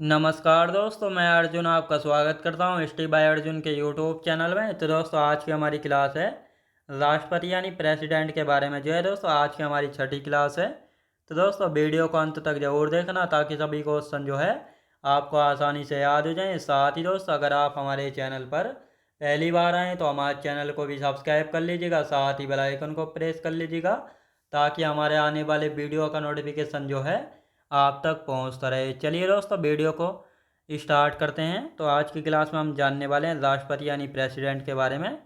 नमस्कार दोस्तों, मैं अर्जुन आपका स्वागत करता हूँ स्टी बाय अर्जुन के यूट्यूब चैनल में। तो दोस्तों आज की हमारी क्लास है राष्ट्रपति यानी प्रेसिडेंट के बारे में। जो है दोस्तों आज की हमारी छठी क्लास है। तो दोस्तों वीडियो को अंत तक जरूर देखना ताकि सभी क्वेश्चन जो है आपको आसानी से याद हो जाएं। साथ ही दोस्तों अगर आप हमारे चैनल पर पहली बार आएँ तो हमारे चैनल को भी सब्सक्राइब कर लीजिएगा, साथ ही बेल आइकन को प्रेस कर लीजिएगा ताकि हमारे आने वाले वीडियो का नोटिफिकेशन जो है आप तक पहुंचता रहे। चलिए दोस्तों वीडियो को स्टार्ट करते हैं। तो आज की क्लास में हम जानने वाले हैं राष्ट्रपति यानी प्रेसिडेंट के बारे में,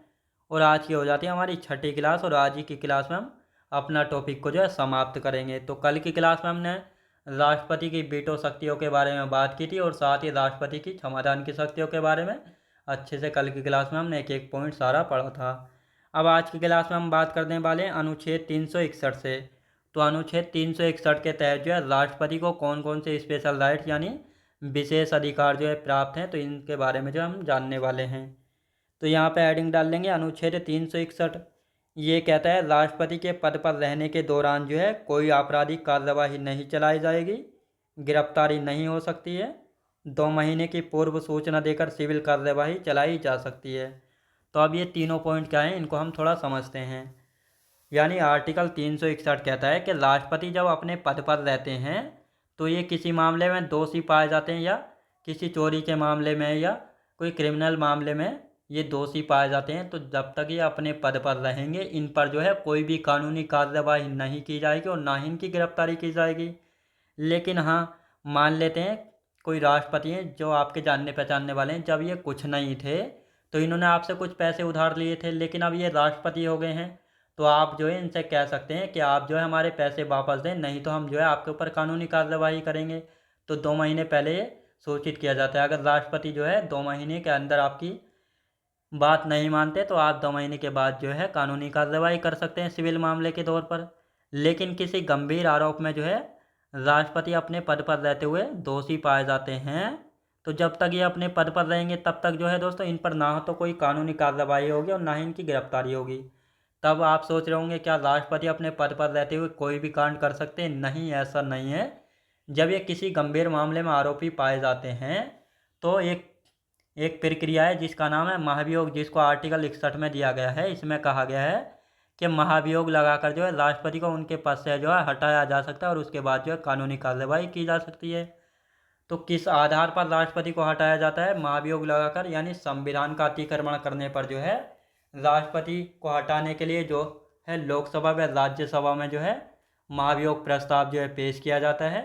और आज की हो जाती है हमारी छठी क्लास। और आज ही की क्लास में हम अपना टॉपिक को जो है समाप्त करेंगे। तो कल की क्लास में हमने राष्ट्रपति की वीटो शक्तियों के बारे में बात की थी और साथ ही राष्ट्रपति की क्षमादान की शक्तियों के बारे में अच्छे से कल की क्लास में हमने एक एक पॉइंट सारा पढ़ा था। अब आज की क्लास में हम बात करने वाले हैं अनुच्छेद 361 से। तो अनुच्छेद 361 के तहत जो है राष्ट्रपति को कौन कौन से स्पेशल राइट यानी विशेष अधिकार जो है प्राप्त हैं, तो इनके बारे में जो हम जानने वाले हैं। तो यहाँ पे हेडिंग डाल लेंगे अनुच्छेद 361। ये कहता है राष्ट्रपति के पद पर रहने के दौरान जो है कोई आपराधिक कार्यवाही नहीं चलाई जाएगी, गिरफ्तारी नहीं हो सकती है, 2 महीने की पूर्व सूचना देकर सिविल कार्यवाही चलाई जा सकती है। तो अब ये तीनों पॉइंट क्या हैं इनको हम थोड़ा समझते हैं। यानी आर्टिकल 361 कहता है कि राष्ट्रपति जब अपने पद पर रहते हैं तो ये किसी मामले में दोषी पाए जाते हैं या किसी चोरी के मामले में या कोई क्रिमिनल मामले में ये दोषी पाए जाते हैं, तो जब तक ये अपने पद पर रहेंगे इन पर जो है कोई भी कानूनी कार्यवाही नहीं की जाएगी और ना ही इनकी गिरफ्तारी की जाएगी। लेकिन हाँ, मान लेते हैं कोई राष्ट्रपति हैं जो आपके जानने पहचानने वाले हैं, जब ये कुछ नहीं थे तो इन्होंने आपसे कुछ पैसे उधार लिए थे, लेकिन अब ये राष्ट्रपति हो गए हैं तो आप जो है इनसे कह सकते हैं कि आप जो है हमारे पैसे वापस दें, नहीं तो हम जो है आपके ऊपर कानूनी कार्यवाही करेंगे। तो 2 महीने पहले ये सूचित किया जाता है। अगर राष्ट्रपति जो है 2 महीने के अंदर आपकी बात नहीं मानते तो आप 2 महीने के बाद जो है कानूनी कार्रवाई कर सकते हैं सिविल मामले के तौर पर। लेकिन किसी गंभीर आरोप में जो है राष्ट्रपति अपने पद पर रहते हुए दोषी पाए जाते हैं, तो जब तक ये अपने पद पर रहेंगे तब तक जो है दोस्तों इन पर ना तो कोई कानूनी कार्रवाई होगी और ना ही इनकी गिरफ्तारी होगी। तब आप सोच रहे होंगे क्या राष्ट्रपति अपने पद पर रहते हुए कोई भी कांड कर सकते हैं? नहीं, ऐसा नहीं है। जब ये किसी गंभीर मामले में आरोपी पाए जाते हैं तो एक एक प्रक्रिया है जिसका नाम है महाभियोग, जिसको आर्टिकल 61 में दिया गया है। इसमें कहा गया है कि महाभियोग लगाकर जो है राष्ट्रपति को उनके पद से जो है हटाया जा सकता है और उसके बाद जो है कानूनी कार्रवाई की जा सकती है। तो किस आधार पर राष्ट्रपति को हटाया जाता है? महाभियोग लगाकर, यानी संविधान का अतिक्रमण करने पर जो है राष्ट्रपति को हटाने के लिए जो है लोकसभा व राज्यसभा में जो है महाभियोग प्रस्ताव जो है पेश किया जाता है।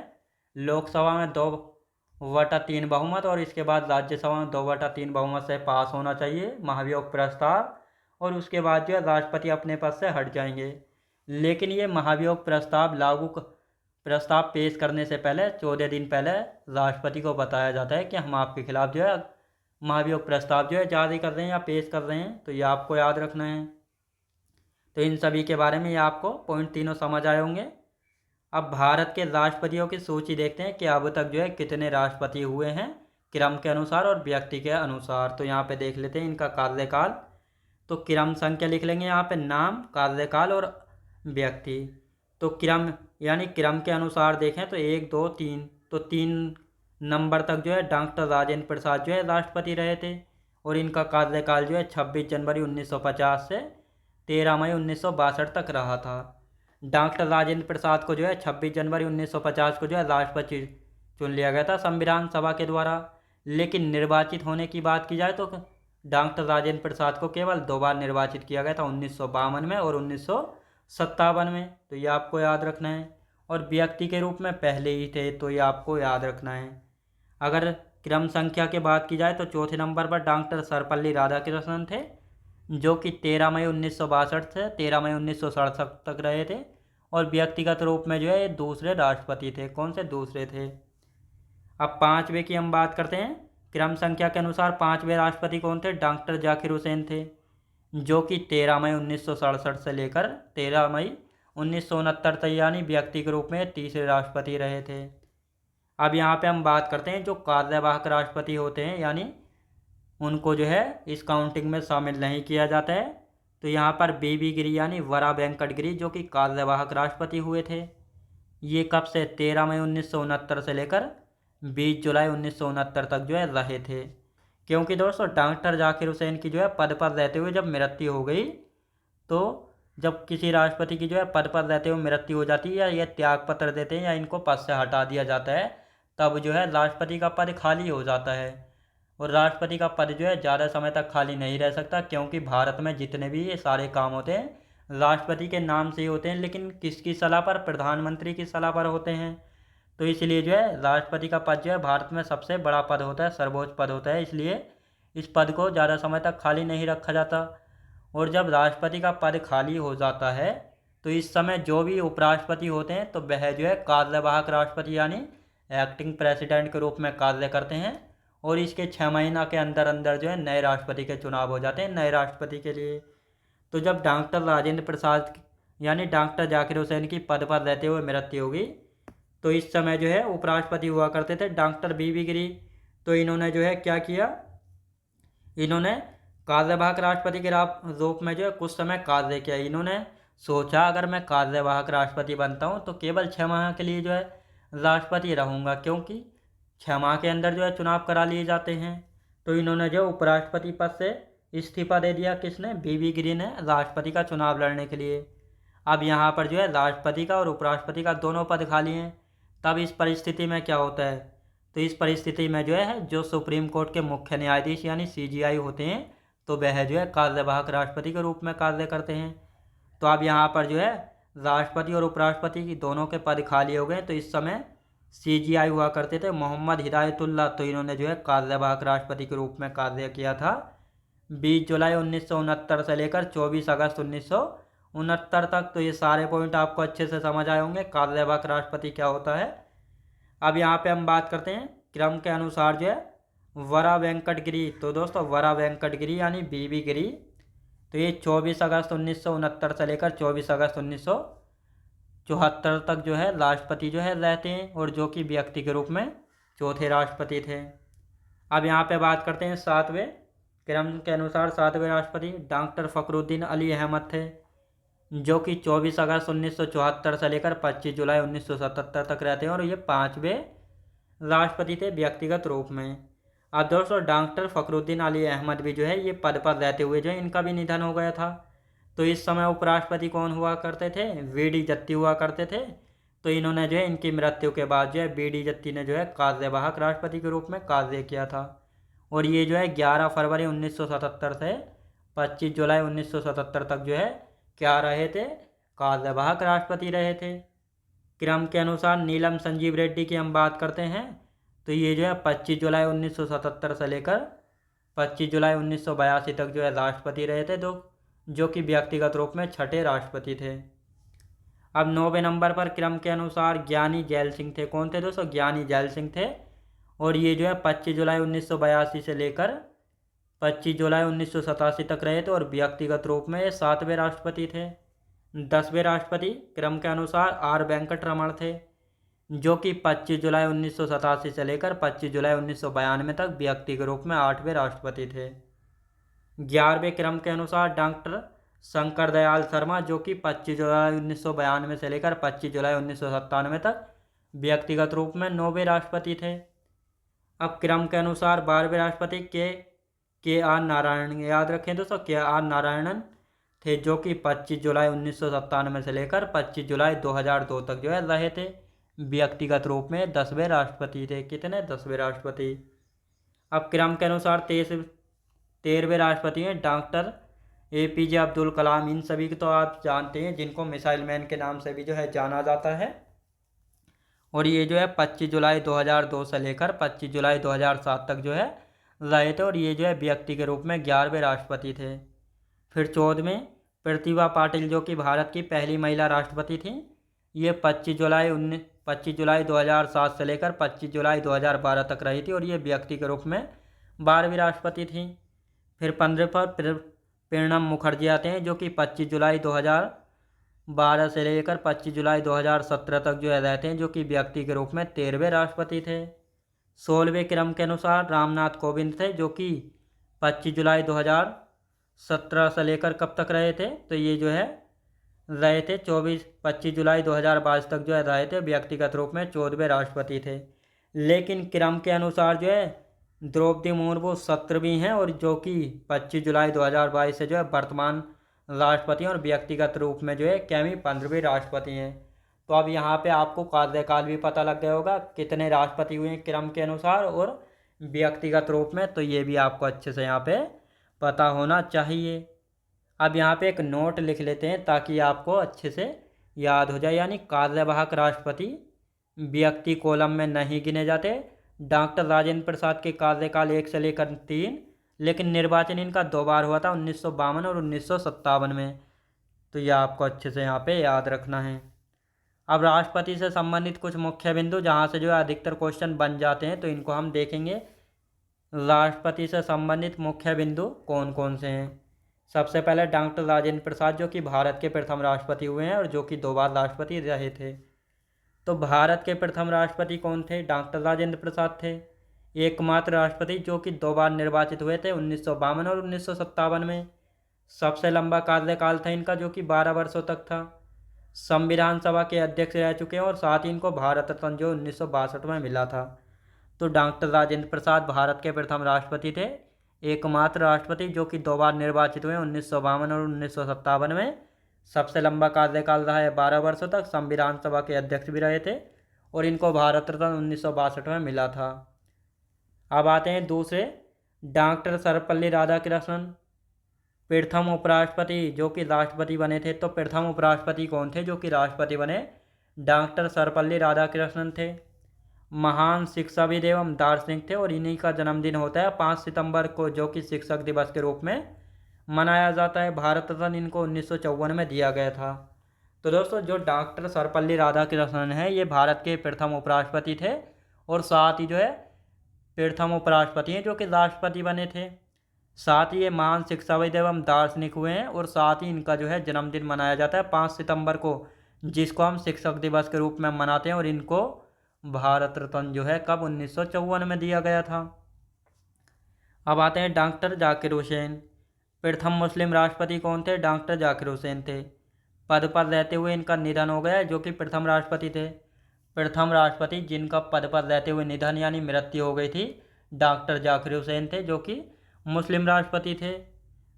लोकसभा में 2/3 बहुमत और इसके बाद राज्यसभा में 2/3 बहुमत से पास होना चाहिए महाभियोग प्रस्ताव, और उसके बाद जो है राष्ट्रपति अपने पद से हट जाएंगे। लेकिन ये महाभियोग प्रस्ताव पेश करने से पहले 14 दिन पहले राष्ट्रपति को बताया जाता है कि हम आपके खिलाफ जो है महाभियोग प्रस्ताव जो है जारी कर रहे हैं या पेश कर रहे हैं। तो ये आपको याद रखना है। तो इन सभी के बारे में ये आपको पॉइंट तीनों समझ आए होंगे। अब भारत के राष्ट्रपतियों की सूची देखते हैं कि अब तक जो है कितने राष्ट्रपति हुए हैं क्रम के अनुसार और व्यक्ति के अनुसार। तो यहाँ पे देख लेते हैं इनका कार्यकाल। तो क्रम संख्या लिख लेंगे यहाँ पे, नाम, कार्यकाल और व्यक्ति। तो क्रम यानी क्रम के अनुसार देखें तो 1 2 3, तो 3 नंबर तक जो है डॉक्टर राजेंद्र प्रसाद जो है राष्ट्रपति रहे थे, और इनका कार्यकाल जो है 26 जनवरी 1950 से 13 मई 1962 तक रहा था। डॉक्टर राजेंद्र प्रसाद को जो है 26 जनवरी 1950 को जो है राष्ट्रपति चुन लिया गया था संविधान सभा के द्वारा। लेकिन निर्वाचित होने की बात की जाए तो डॉक्टर राजेंद्र प्रसाद को केवल 2 बार निर्वाचित किया गया था, 1952 में और 1957 में। तो ये आपको याद रखना है। और व्यक्ति के रूप में पहले ही थे, तो ये आपको याद रखना है। अगर क्रम संख्या की बात की जाए तो चौथे नंबर पर डॉक्टर सर्वपल्ली राधाकृष्णन थे, जो कि 13 मई 1962 से 13 मई 1967 तक रहे थे। और व्यक्तिगत रूप में जो है ये दूसरे राष्ट्रपति थे। कौन से दूसरे थे? अब 5वें की हम बात करते हैं। क्रम संख्या के अनुसार 5वें राष्ट्रपति कौन थे? डॉक्टर जाकिर हुसैन थे, जो कि 13 मई 1967 से लेकर 13 मई 1969 तक यानी व्यक्ति के रूप में तीसरे राष्ट्रपति रहे थे। अब यहाँ पे हम बात करते हैं जो कार्यवाहक राष्ट्रपति होते हैं, यानी उनको जो है इस काउंटिंग में शामिल नहीं किया जाता है। तो यहाँ पर बीबी गिरी यानी वरा वेंकट गिरी जो कि कार्यवाहक राष्ट्रपति हुए थे। ये कब से? 13 मई 1969 से लेकर 20 जुलाई 1969 तक जो है रहे थे। क्योंकि दोस्तों डॉक्टर जाकिर हुसैन की जो है पद पर रहते हुए जब मृत्यु हो गई, तो जब किसी राष्ट्रपति की जो है पद पर रहते हुए मृत्यु हो जाती है या ये त्याग पत्र देते हैं या इनको पद से हटा दिया जाता है, तब जो है राष्ट्रपति का पद खाली हो जाता है। और राष्ट्रपति का पद जो है ज़्यादा समय तक खाली नहीं रह सकता, क्योंकि भारत में जितने भी ये सारे काम होते हैं राष्ट्रपति के नाम से ही होते हैं, लेकिन किसकी सलाह पर? प्रधानमंत्री की सलाह पर होते हैं। तो इसलिए जो है राष्ट्रपति का पद जो है भारत में सबसे बड़ा पद होता है, सर्वोच्च पद होता है, इसलिए इस पद को ज़्यादा समय तक खाली नहीं रखा जाता। और जब राष्ट्रपति का पद खाली हो जाता है तो इस समय जो भी उपराष्ट्रपति होते हैं तो वह जो है कार्यवाहक राष्ट्रपति यानी एक्टिंग प्रेसिडेंट के रूप में कार्य करते हैं, और इसके 6 महीना के अंदर अंदर जो है नए राष्ट्रपति के चुनाव हो जाते हैं नए राष्ट्रपति के लिए। तो जब डॉक्टर राजेंद्र प्रसाद यानी डॉक्टर जाकिर हुसैन की पद पर रहते हुए मृत्यु होगी, तो इस समय जो है उपराष्ट्रपति हुआ करते थे डॉक्टर बीबी गिरी। तो इन्होंने जो है क्या किया, इन्होंने कार्यवाहक राष्ट्रपति के रूप में जो है कुछ समय कार्य किया। इन्होंने सोचा अगर मैं कार्यवाहक राष्ट्रपति बनता हूँ तो केवल 6 माह के लिए जो है राष्ट्रपति रहूँगा, क्योंकि 6 माह के अंदर जो है चुनाव करा लिए जाते हैं। तो इन्होंने जो उपराष्ट्रपति पद से इस्तीफा दे दिया, किसने? बीबी गिरी ने, राष्ट्रपति का चुनाव लड़ने के लिए। अब यहाँ पर जो है राष्ट्रपति का और उपराष्ट्रपति का दोनों पद खाली हैं। तब इस परिस्थिति में क्या होता है? तो इस परिस्थिति में जो है जो सुप्रीम कोर्ट के मुख्य न्यायाधीश यानी CJI होते हैं, तो वह जो है कार्यवाहक राष्ट्रपति के रूप में कार्य करते हैं। तो अब यहाँ पर जो है राष्ट्रपति और उपराष्ट्रपति की दोनों के पद खाली हो गए। तो इस समय CJI हुआ करते थे मोहम्मद हिदायतुल्लाह, तो इन्होंने जो है कार्यवाहक राष्ट्रपति के रूप में कार्य किया था 20 जुलाई 1969 से लेकर 24 अगस्त 1969 तक। तो ये सारे पॉइंट आपको अच्छे से समझ आए होंगे कार्यवाहक राष्ट्रपति क्या होता है। अब यहाँ पे हम बात करते हैं क्रम के अनुसार जो है वरा वेंकट गिरी। तो दोस्तों वरा वेंकट गिरी यानी बीबी गिरी, तो ये 24 अगस्त 1969 से लेकर 24 अगस्त 1974 तक जो है राष्ट्रपति जो है रहते हैं, और जो कि व्यक्ति के रूप में चौथे राष्ट्रपति थे। अब यहाँ पे बात करते हैं 7वें क्रम के अनुसार 7वें राष्ट्रपति डॉक्टर फखरुद्दीन अली अहमद थे, जो कि 24 अगस्त 1974 से लेकर 25 जुलाई 1977 तक रहते हैं, और ये 5वें राष्ट्रपति थे व्यक्तिगत रूप में। अब दोस्तों डॉक्टर फखरुद्दीन अली अहमद भी जो है ये पद पर रहते हुए जो है इनका भी निधन हो गया था। तो इस समय उपराष्ट्रपति कौन हुआ करते थे? VD जत्ती हुआ करते थे। तो इन्होंने जो है इनकी मृत्यु के बाद जो है VD जत्ती ने जो है कार्यवाहक राष्ट्रपति के रूप में कार्य किया था, और ये जो है 11 फरवरी 1977 से 25 जुलाई 1977 तक जो है क्या रहे थे? कार्यवाहक राष्ट्रपति रहे थे। क्रम के अनुसार नीलम संजीव रेड्डी की हम बात करते हैं, तो ये जो है 25 जुलाई 1977 से लेकर 25 जुलाई 1982 तक जो है राष्ट्रपति रहे थे, जो कि व्यक्तिगत रूप में छठे राष्ट्रपति थे। अब 9वें नंबर पर क्रम के अनुसार ज्ञानी जैल सिंह थे। कौन थे दोस्तों? ज्ञानी जैल सिंह थे, और ये जो है 25 जुलाई 1982 से लेकर 25 जुलाई 1987 तक रहे थे, और व्यक्तिगत रूप में ये 7वें राष्ट्रपति थे। 10वें राष्ट्रपति क्रम के अनुसार R वेंकट रमण थे, जो कि 25 जुलाई 1987 से लेकर 25 जुलाई 1992 तक व्यक्ति के रूप में 8वें राष्ट्रपति थे। 11वें क्रम के अनुसार डॉक्टर शंकर दयाल शर्मा, जो कि 25 जुलाई 1992 से लेकर 25 जुलाई 1997 तक व्यक्तिगत रूप में 9वें राष्ट्रपति थे। अब क्रम के अनुसार 12वें राष्ट्रपति के आर नारायणन, याद रखें दोस्तों KR नारायणन थे, जो कि 25 जुलाई 1997 से लेकर 25 जुलाई 2002 तक जो है रहे थे, व्यक्तिगत रूप में 10वें राष्ट्रपति थे। कितने? 10वें राष्ट्रपति। अब क्रम के अनुसार 13वें राष्ट्रपति हैं डॉक्टर APJ अब्दुल कलाम। इन सभी को तो आप जानते हैं, जिनको मिसाइल मैन के नाम से भी जो है जाना जाता है, और ये जो है 25 जुलाई 2002 से लेकर 25 जुलाई 2007 तक जो है रहे थे, और ये जो है व्यक्ति के रूप में 11वें राष्ट्रपति थे। फिर 14वें प्रतिभा पाटिल, जो कि भारत की पहली महिला राष्ट्रपति थी, ये 25 जुलाई 2007 से लेकर 25 जुलाई 2012 तक रही थी, और ये व्यक्ति के रूप में 12वीं राष्ट्रपति थी। फिर 15 पर प्रणब मुखर्जी आते हैं, जो कि 25 जुलाई 2012 से लेकर 25 जुलाई 2017 तक जो है रहते हैं, जो कि व्यक्ति के रूप में 13वें राष्ट्रपति थे। 16वें क्रम के अनुसार रामनाथ कोविंद थे, जो कि 25 जुलाई 2017 से लेकर कब तक रहे थे? तो ये जो है रहे थे 25 जुलाई 2022 तक जो है रहे थे, व्यक्तिगत रूप में 14वें राष्ट्रपति थे। लेकिन क्रम के अनुसार जो है द्रौपदी मुर्मू 17वीं हैं और जो कि 25 जुलाई 2022 से जो है वर्तमान राष्ट्रपति और व्यक्तिगत रूप में जो है कैमी 15वीं राष्ट्रपति हैं। तो अब यहाँ पे आपको कार्यकाल भी पता लग गया होगा कितने राष्ट्रपति हुए हैं क्रम के अनुसार और व्यक्तिगत रूप में, तो ये भी आपको अच्छे से यहाँ पे पता होना चाहिए। अब यहाँ पे एक नोट लिख लेते हैं ताकि आपको अच्छे से याद हो जाए। यानी कार्यवाहक राष्ट्रपति व्यक्ति कॉलम में नहीं गिने जाते। डॉक्टर राजेंद्र प्रसाद के कार्यकाल 1 से लेकर 3, लेकिन निर्वाचन इनका 2 बार हुआ था 1952 और 1957 में। तो यह आपको अच्छे से यहाँ पे याद रखना है। अब राष्ट्रपति से संबंधित कुछ मुख्य बिंदु जहाँ से जो है अधिकतर क्वेश्चन बन जाते हैं, तो इनको हम देखेंगे। राष्ट्रपति से संबंधित मुख्य बिंदु कौन कौन से हैं। सबसे पहले डॉक्टर राजेंद्र प्रसाद जो कि भारत के प्रथम राष्ट्रपति हुए हैं और जो कि 2 बार राष्ट्रपति रहे थे। तो भारत के प्रथम राष्ट्रपति कौन थे? डॉक्टर राजेंद्र प्रसाद थे। एकमात्र राष्ट्रपति जो कि 2 बार निर्वाचित हुए थे 1952 और 1957 में। सबसे लंबा कार्यकाल था इनका जो कि 12 वर्षों तक था। संविधान सभा के अध्यक्ष रह चुके हैं और साथ ही इनको भारत रत्न जो 1962 में मिला था। तो डॉक्टर राजेंद्र प्रसाद भारत के प्रथम राष्ट्रपति थे, एकमात्र राष्ट्रपति जो कि 2 बार निर्वाचित हुए 1952 और 1957 में। सबसे लंबा कार्यकाल रहा है 12 वर्षों तक। संविधान सभा के अध्यक्ष भी रहे थे और इनको भारत रत्न 1962 में मिला था। अब आते हैं दूसरे, डॉक्टर सर्वपल्ली राधाकृष्णन प्रथम उपराष्ट्रपति जो कि राष्ट्रपति बने थे। तो प्रथम उपराष्ट्रपति कौन थे जो कि राष्ट्रपति बने? डॉक्टर सर्वपल्ली राधाकृष्णन थे। महान शिक्षाविद एवं दार्शनिक थे और इन्हीं का जन्मदिन होता है 5 सितंबर को जो कि शिक्षक दिवस के रूप में मनाया जाता है। भारत रत्न इनको 1954 में दिया गया था। तो दोस्तों जो डॉक्टर सर्वपल्ली राधाकृष्णन है ये भारत के प्रथम उपराष्ट्रपति थे और साथ ही जो है प्रथम उपराष्ट्रपति हैं जो कि राष्ट्रपति बने थे। साथ ही ये महान शिक्षाविद एवं दार्शनिक हुए हैं और साथ ही इनका जो है जन्मदिन मनाया जाता है 5 सितंबर को, जिसको हम शिक्षक दिवस के रूप में मनाते हैं। और इनको भारत रत्न जो है कब 1954 में दिया गया था। अब आते हैं डॉक्टर जाकिर हुसैन। प्रथम मुस्लिम राष्ट्रपति कौन थे? डॉक्टर जाकिर हुसैन थे। पद पर रहते हुए इनका निधन हो गया जो कि प्रथम राष्ट्रपति थे। प्रथम राष्ट्रपति जिनका पद पर रहते हुए निधन यानी मृत्यु हो गई थी डॉक्टर जाकिर हुसैन थे जो कि मुस्लिम राष्ट्रपति थे।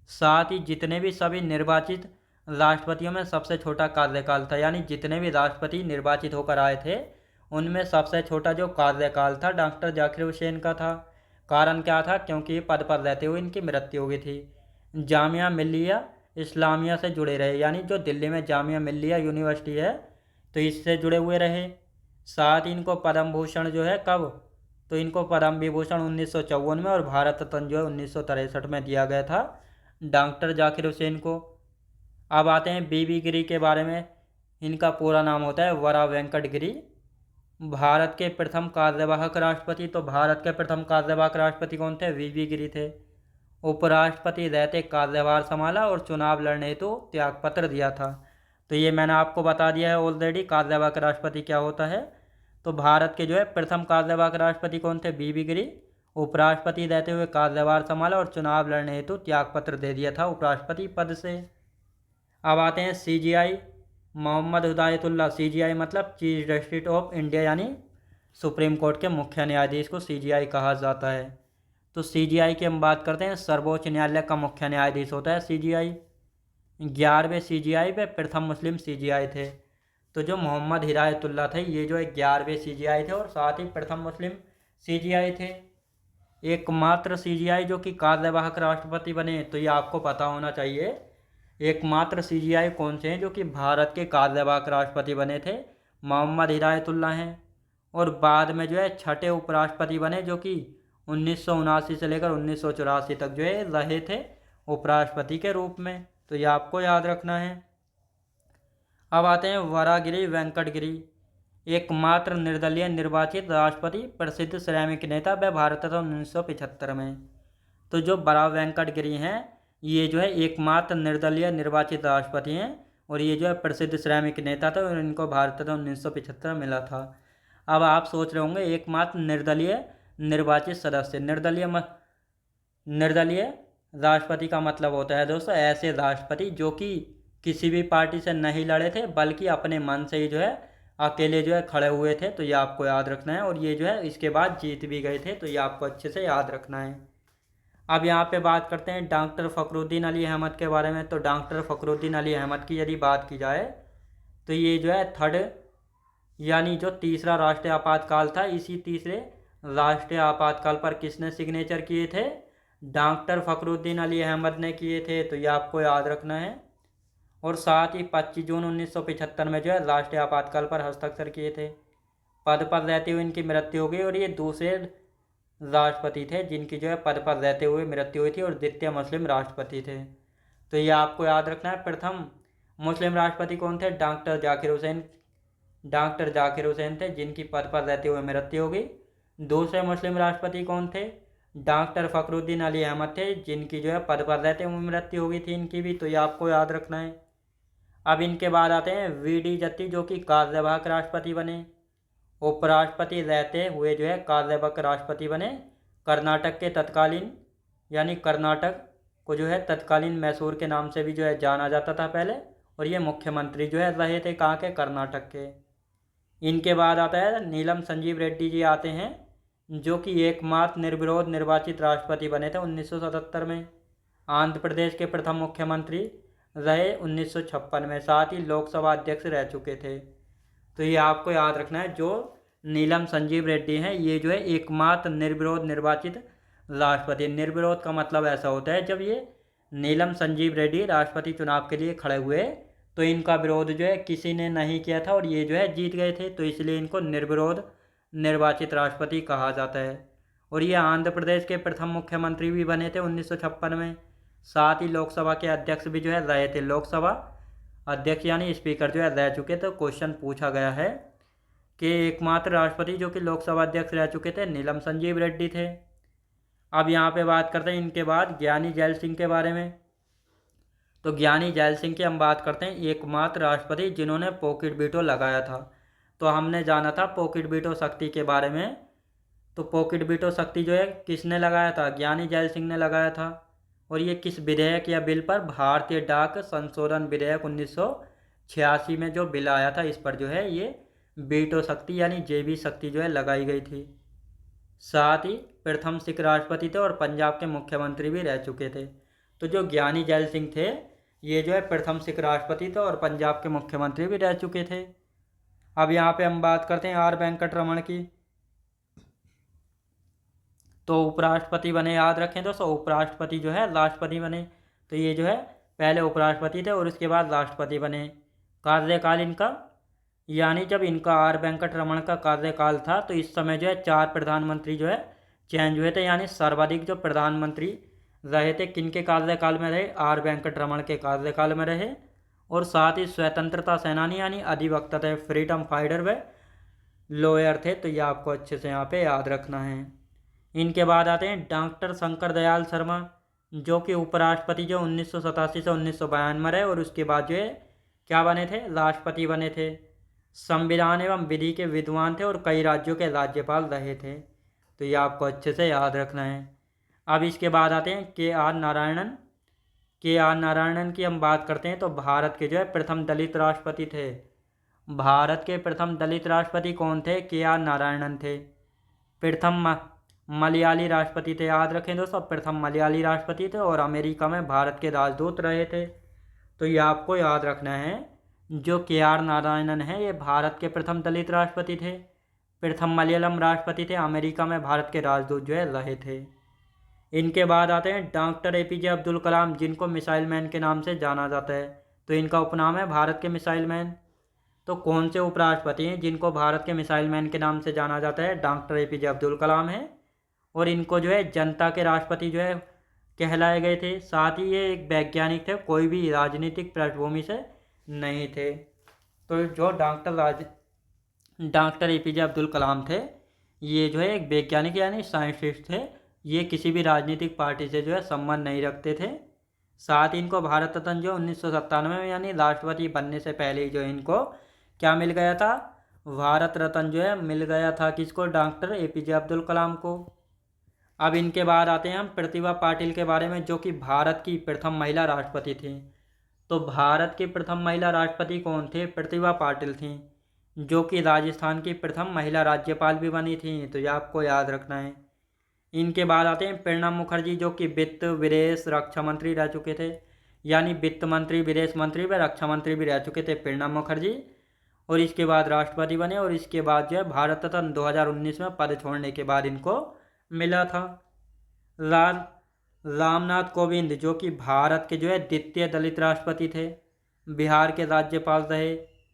साथ ही जितने भी सभी निर्वाचित राष्ट्रपतियों में सबसे छोटा कार्यकाल था, यानी जितने भी राष्ट्रपति निर्वाचित होकर आए थे उनमें सबसे छोटा जो कार्यकाल था डॉक्टर जाकिर हुसैन का था। कारण क्या था? क्योंकि पद पर रहते हुए इनकी मृत्यु हो गई थी। जामिया मिल्लिया इस्लामिया से जुड़े रहे, यानी जो दिल्ली में जामिया मिल्लिया यूनिवर्सिटी है तो इससे जुड़े हुए रहे। साथ ही इनको पद्म भूषण जो है कब? तो इनको पद्म विभूषण 1954 में और भारत रत्न जो है 1963 में दिया गया था डॉक्टर जाकिर हुसैन को। अब आते हैं बीबी गिरी के बारे में। इनका पूरा नाम होता है वरा वेंकट गिरी। भारत के प्रथम कार्यवाहक राष्ट्रपति। तो भारत के प्रथम कार्यवाहक राष्ट्रपति कौन थे? वीवी गिरी थे। उपराष्ट्रपति रहते कार्यभार संभाला और चुनाव लड़ने हेतु त्यागपत्र दिया था। तो ये मैंने आपको बता दिया है ऑलरेडी कार्यवाहक राष्ट्रपति क्या होता है। तो भारत के जो है प्रथम कार्यवाहक राष्ट्रपति कौन थे? बीबी गिरी। उपराष्ट्रपति रहते हुए कार्यभार संभाला और चुनाव लड़ने हेतु त्यागपत्र दे दिया था उपराष्ट्रपति पद से। अब आते हैं सीजीआई। मोहम्मद हिदायतुल्लाह, सीजीआई मतलब चीफ जस्टिस ऑफ इंडिया, यानी सुप्रीम कोर्ट के मुख्य न्यायाधीश को सीजीआई कहा जाता है। तो सीजीआई की हम बात करते हैं, सर्वोच्च न्यायालय का मुख्य न्यायाधीश होता है सीजीआई। 11वें सीजीआई वे प्रथम मुस्लिम सीजीआई थे। तो जो मोहम्मद हिदायतुल्लाह थे ये जो 11वें सीजीआई थे और साथ ही प्रथम मुस्लिम सीजीआई थे। एकमात्र सीजीआई जो कि कार्यवाहक राष्ट्रपति बने, तो ये आपको पता होना चाहिए एकमात्र सीजीआई कौन से हैं जो कि भारत के कार्यवाहक राष्ट्रपति बने थे? मोहम्मद हिदायतुल्लाह हैं। और बाद में जो है छठे उपराष्ट्रपति बने जो कि 1979 से लेकर 1984 तक जो है रहे थे उपराष्ट्रपति के रूप में। तो ये आपको याद रखना है। अब आते हैं वरागिरी वेंकटगिरी। एकमात्र निर्दलीय निर्वाचित राष्ट्रपति, प्रसिद्ध श्रमिक नेता व भारत रत्न 1975 में। तो जो वरा वेंकटगिरी हैं ये जो है एकमात्र निर्दलीय निर्वाचित राष्ट्रपति हैं और ये जो है प्रसिद्ध श्रमिक नेता थे और इनको भारत रत्न 1975 मिला था। अब आप सोच रहे होंगे एकमात्र निर्दलीय निर्वाचित सदस्य, निर्दलीय राष्ट्रपति का मतलब होता है दोस्तों ऐसे राष्ट्रपति जो कि किसी भी पार्टी से नहीं लड़े थे बल्कि अपने मन से ही जो है अकेले जो है खड़े हुए थे, तो ये आपको याद रखना है। और ये जो है इसके बाद जीत भी गए थे, तो ये आपको अच्छे से याद रखना है। अब यहाँ पे बात करते हैं डॉक्टर फ़खरुद्दीन अली अहमद के बारे में। तो डॉक्टर फ़खरुद्दीन अली अहमद की यदि बात की जाए तो ये जो है थर्ड यानी जो तीसरा राष्ट्रीय आपातकाल था, इसी तीसरे राष्ट्रीय आपातकाल पर किसने सिग्नेचर किए थे? डॉक्टर फ़खरुद्दीन अली अहमद ने किए थे, तो ये आपको याद रखना है। और साथ ही 25 जून 1975 में जो है राष्ट्रीय आपातकाल पर हस्ताक्षर किए थे। पद पर रहते हुए इनकी मृत्यु हो गई, और ये दूसरे राष्ट्रपति थे जिनकी जो है पद पर रहते हुए मृत्यु हुई थी, और द्वितीय मुस्लिम राष्ट्रपति थे। तो ये आपको याद रखना है। प्रथम मुस्लिम राष्ट्रपति कौन थे? डॉक्टर जाकिर हुसैन। डॉक्टर जाकिर हुसैन थे जिनकी पद पर रहते हुए मृत्यु हो गई। दूसरे मुस्लिम राष्ट्रपति कौन थे? डॉक्टर फ़खरुद्दीन अली अहमद थे जिनकी जो है पद पर रहते हुए मृत्यु हो गई थी इनकी भी, तो ये आपको याद रखना है। अब इनके बाद आते हैं वीडी जत्ती, जो कि कार्यवाहक राष्ट्रपति बने। उपराष्ट्रपति रहते हुए जो है कार्यवाहक राष्ट्रपति बने। कर्नाटक के तत्कालीन यानी कर्नाटक को जो है तत्कालीन मैसूर के नाम से भी जो है जाना जाता था पहले, और ये मुख्यमंत्री जो है रहे थे कहाँ के? कर्नाटक के। इनके बाद आता है नीलम संजीव रेड्डी जी आते हैं, जो कि एकमात्र निर्विरोध निर्वाचित राष्ट्रपति बने थे 1977 में। आंध्र प्रदेश के प्रथम मुख्यमंत्री रहे 1956 में, साथ ही लोकसभा अध्यक्ष रह चुके थे। तो ये आपको याद रखना है, जो नीलम संजीव रेड्डी हैं ये जो है एकमात्र निर्विरोध निर्वाचित राष्ट्रपति। निर्विरोध का मतलब ऐसा होता है जब ये नीलम संजीव रेड्डी राष्ट्रपति चुनाव के लिए खड़े हुए तो इनका विरोध जो है किसी ने नहीं किया था और ये जो है जीत गए थे, तो इसलिए इनको निर्विरोध निर्वाचित राष्ट्रपति कहा जाता है। और ये आंध्र प्रदेश के प्रथम मुख्यमंत्री भी बने थे 1956 में। साथ ही लोकसभा के अध्यक्ष भी जो है रहे थे। लोकसभा अध्यक्ष यानी स्पीकर जो है रह चुके। तो क्वेश्चन पूछा गया है कि एकमात्र राष्ट्रपति जो कि लोकसभा अध्यक्ष रह चुके थे नीलम संजीव रेड्डी थे। अब यहाँ पे बात करते हैं इनके बाद ज्ञानी जैल सिंह के बारे में। तो ज्ञानी जैल सिंह की हम बात करते हैं, एकमात्र राष्ट्रपति जिन्होंने पॉकेट वीटो लगाया था। तो हमने जाना था पॉकेट वीटो शक्ति के बारे में। तो पॉकेट वीटो शक्ति जो है किसने लगाया था? ज्ञानी जैल सिंह ने लगाया था। और ये किस विधेयक या बिल पर? भारतीय डाक संशोधन विधेयक 1986 में जो बिल आया था इस पर जो है ये वीटो शक्ति यानी जेबी शक्ति जो है लगाई गई थी। साथ ही प्रथम सिख राष्ट्रपति थे और पंजाब के मुख्यमंत्री भी रह चुके थे। तो जो ज्ञानी जैल सिंह थे ये जो है प्रथम सिख राष्ट्रपति थे और पंजाब के मुख्यमंत्री भी रह चुके थे। अब यहाँ पे हम बात करते हैं आर वेंकट रमन की। तो उपराष्ट्रपति बने, याद रखें दोस्तों, उपराष्ट्रपति जो है राष्ट्रपति बने। तो ये जो है पहले उपराष्ट्रपति थे और उसके बाद राष्ट्रपति बने। कार्यकाल इनका यानी जब इनका आर वेंकट रमन का कार्यकाल था तो इस समय जो है 4 प्रधानमंत्री जो है चेंज हुए थे, यानी सर्वाधिक जो प्रधानमंत्री रहे थे किनके कार्यकाल में रहे? आर वेंकट रमन के कार्यकाल में रहे। और साथ ही स्वतंत्रता सेनानी यानी अधिवक्ता थे, फ्रीडम फाइटर व लॉयर थे। तो ये आपको अच्छे से यहाँ पे याद रखना है। इनके बाद आते हैं डॉक्टर शंकर दयाल शर्मा, जो कि उपराष्ट्रपति जो 1987 से 1992 में रहे और उसके बाद जो है क्या बने थे? राष्ट्रपति बने थे। संविधान एवं विधि के विद्वान थे और कई राज्यों के राज्यपाल रहे थे। तो ये आपको अच्छे से याद रखना है। अब इसके बाद आते हैं के आर नारायणन। के आर नारायणन की हम बात करते हैं तो भारत के जो है प्रथम दलित राष्ट्रपति थे। भारत के प्रथम दलित राष्ट्रपति कौन थे? के आर नारायणन थे। प्रथम मलयाली राष्ट्रपति थे, याद रखें दोस्तों, प्रथम मलयाली राष्ट्रपति थे और अमेरिका में भारत के राजदूत रहे थे। तो ये आपको याद रखना है, जो के आर नारायणन है ये भारत के प्रथम दलित राष्ट्रपति थे, प्रथम मलयालम राष्ट्रपति थे, अमेरिका में भारत के राजदूत जो है रहे थे। इनके बाद आते हैं डॉक्टर APJ अब्दुल कलाम, जिनको मिसाइल मैन के नाम से जाना जाता है। तो इनका उपनाम है भारत के मिसाइल मैन। तो कौन से उपराष्ट्रपति हैं जिनको भारत के मिसाइल मैन के नाम से जाना जाता है? डॉक्टर APJ अब्दुल कलाम है। और इनको जो है जनता के राष्ट्रपति जो है कहलाए गए थे। साथ ही ये एक वैज्ञानिक थे, कोई भी राजनीतिक पृष्ठभूमि से नहीं थे। तो जो डॉक्टर APJ अब्दुल कलाम थे ये जो है एक वैज्ञानिक यानी साइंटिस्ट थे। ये किसी भी राजनीतिक पार्टी से जो है संबंध नहीं रखते थे। साथ ही इनको भारत रत्न जो 1997 में यानी राष्ट्रपति बनने से पहले ही जो इनको क्या मिल गया था? भारत रत्न जो है मिल गया था। किसको? डॉक्टर APJ अब्दुल कलाम को। अब इनके बाद आते हैं हम प्रतिभा पाटिल के बारे में, जो कि भारत की प्रथम महिला राष्ट्रपति थी। तो भारत की प्रथम महिला राष्ट्रपति कौन थे? प्रतिभा पाटिल थी। जो कि राजस्थान की प्रथम महिला राज्यपाल भी बनी थी, तो ये आपको याद रखना है। इनके बाद आते हैं प्रणब मुखर्जी, जो कि वित्त, विदेश, रक्षा मंत्री रह चुके थे। यानी वित्त मंत्री, विदेश मंत्री व रक्षा मंत्री भी रह चुके थे प्रणब मुखर्जी। और इसके बाद राष्ट्रपति बने, और इसके बाद जो है भारत रत्न 2019 में पद छोड़ने के बाद इनको मिला था। रामनाथ कोविंद, जो कि भारत के जो है द्वितीय दलित राष्ट्रपति थे, बिहार के राज्यपाल रहे,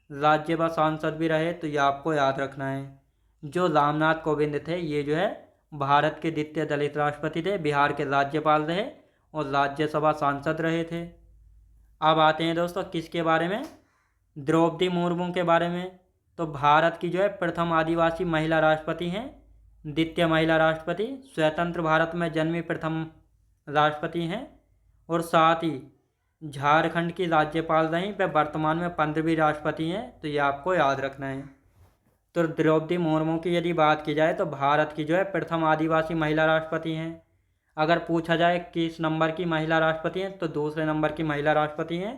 राज्यसभा सांसद भी रहे, तो ये आपको याद रखना है। जो रामनाथ कोविंद थे ये जो है भारत के द्वितीय दलित राष्ट्रपति थे, बिहार के राज्यपाल रहे और राज्यसभा सांसद रहे थे। अब आते हैं दोस्तों किसके बारे में, द्रौपदी मुर्मू के बारे में। तो भारत की जो है प्रथम आदिवासी महिला राष्ट्रपति हैं, द्वितीय महिला राष्ट्रपति, स्वतंत्र भारत में जन्मी प्रथम राष्ट्रपति हैं, और साथ ही झारखंड की राज्यपाल रहीं, वे वर्तमान में 15वीं राष्ट्रपति हैं, तो ये आपको याद रखना है। तो द्रौपदी मुर्मू की यदि बात की जाए तो भारत की जो है प्रथम आदिवासी महिला राष्ट्रपति हैं। अगर पूछा जाए किस नंबर की महिला राष्ट्रपति हैं, तो दूसरे नंबर की महिला राष्ट्रपति हैं।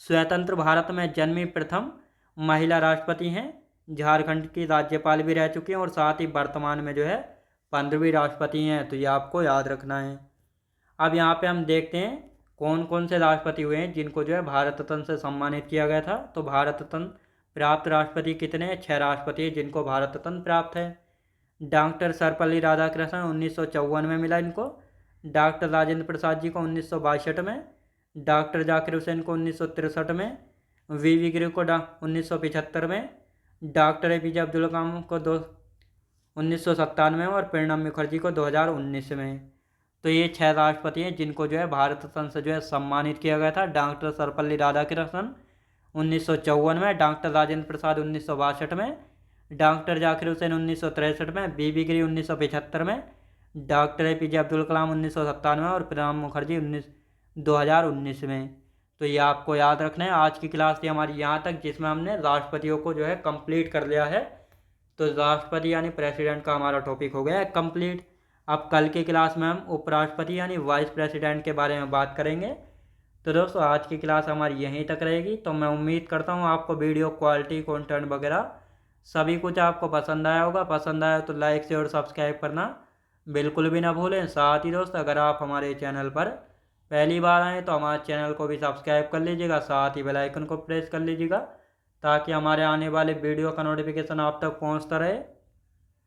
स्वतंत्र भारत में जन्मी प्रथम महिला राष्ट्रपति हैं, झारखंड की राज्यपाल भी रह चुकी हैं, और साथ ही वर्तमान में जो है 15वीं राष्ट्रपति हैं, तो ये आपको याद रखना है। अब यहाँ पे हम देखते हैं कौन कौन से राष्ट्रपति हुए हैं जिनको जो है भारत रत्न से सम्मानित किया गया था। तो भारत रत्न प्राप्त राष्ट्रपति कितने हैं, 6 राष्ट्रपति हैं जिनको भारत रत्न प्राप्त है। डॉक्टर सर्वपल्ली राधाकृष्णन 1954 में मिला इनको, डॉक्टर राजेंद्र प्रसाद जी को 1962 में, डॉक्टर जाकिर हुसैन को 1963 में, वी गिरी को 1975 में, डॉक्टर APJ अब्दुल कलाम को 1997 में, और प्रणब मुखर्जी को 2019 में। तो ये 6 राष्ट्रपति हैं जिनको जो है भारत रत्न से जो है सम्मानित किया गया था। डॉक्टर सर्वपल्ली राधाकृष्णन 1954 में, डॉक्टर राजेंद्र प्रसाद 1962 में, डॉक्टर जाकिर हुसैन 1963 में, वी गिरी 1975 में, डॉक्टर APJ अब्दुल कलाम 1997 में, और प्रणब मुखर्जी 2019 में। तो ये आपको याद रखना है। आज की क्लास थी हमारी यहाँ तक, जिसमें हमने राष्ट्रपतियों को जो है कंप्लीट कर लिया है। तो राष्ट्रपति यानी प्रेसिडेंट का हमारा टॉपिक हो गया है कंप्लीट। अब कल की क्लास में हम उपराष्ट्रपति यानी वाइस प्रेसिडेंट के बारे में बात करेंगे। तो दोस्तों आज की क्लास हमारी यहीं तक रहेगी। तो मैं उम्मीद करता हूँ आपको वीडियो क्वालिटी, कंटेंट वगैरह सभी कुछ आपको पसंद आया होगा। पसंद आया तो लाइक शेयर और सब्सक्राइब करना बिल्कुल भी ना भूलें। साथ ही दोस्त अगर आप हमारे चैनल पर पहली बार आएँ तो हमारे चैनल को भी सब्सक्राइब कर लीजिएगा, साथ ही बेल आइकन को प्रेस कर लीजिएगा, ताकि हमारे आने वाले वीडियो का नोटिफिकेशन आप तक पहुँचता रहे।